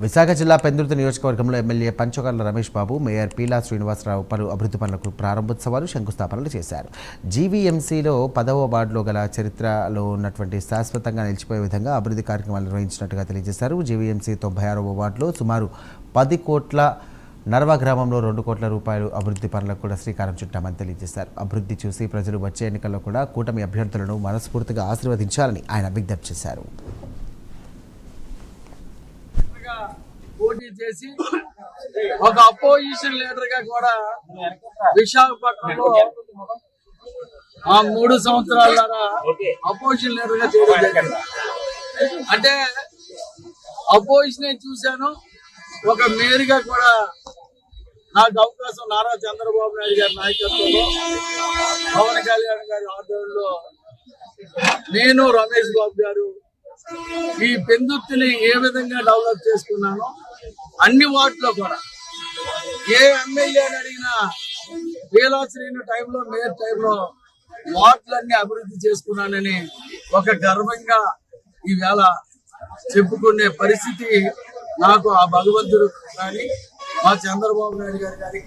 విశాఖ జిల్లా పెందుర్తి నియోజకవర్గంలో MLA Panchakarla Ramesh Babu, mayor Peela Srinivasarao పలు అభివృద్ధి పనులకు ప్రారంభోత్సవాలు, శంకుస్థాపనలు చేశారు. జీవీఎంసీలో 10వ వార్డులో గల చరిత్రలో ఉన్నటువంటి శాశ్వతంగా నిలిచిపోయే విధంగా అభివృద్ధి కార్యక్రమాలు నిర్వహించినట్టుగా తెలియజేశారు. జీవీఎంసీ 96వ వార్డులో సుమారు 10 కోట్ల, నర్వా గ్రామంలో 2 కోట్ల రూపాయలు అభివృద్ధి పనులకు కూడా శ్రీకారం చుట్టామని తెలియజేశారు. అభివృద్ధి చూసి ప్రజలు వచ్చే ఎన్నికల్లో కూడా కూటమి అభ్యర్థులను మనస్ఫూర్తిగా ఆశీర్వదించాలని ఆయన విజ్ఞప్తి చేశారు. పోటీ చేసి ఒక అపోజిషన్ లీడర్ గా కూడా విశాఖపట్నంలో ఆ 3 సంవత్సరాల అపోజిషన్ లీడర్ గా చేయడం జరిగింది. అంటే అపోజిషన్ చూశాను, ఒక మేయర్ గా కూడా నాకు అవకాశం నారా చంద్రబాబు నాయుడు గారి నాయకత్వంలో, పవన్ కళ్యాణ్ గారి ఆధ్వర్యంలో నేను, రమేష్ బాబు గారు ఈ పెందుర్తిని ఏ విధంగా డెవలప్ చేసుకున్నానో అన్ని వార్డులో కూడా ఏ ఎమ్మెల్యేని అడిగినా వీలాశ్రీని టైంలో, మేయర్ టైంలో వార్డులన్నీ అభివృద్ధి చేసుకున్నానని ఒక గర్వంగా ఈవేళ చెప్పుకునే పరిస్థితి నాకు ఆ భగవంతుడు కానీ, మా చంద్రబాబు నాయుడు గారు కానీ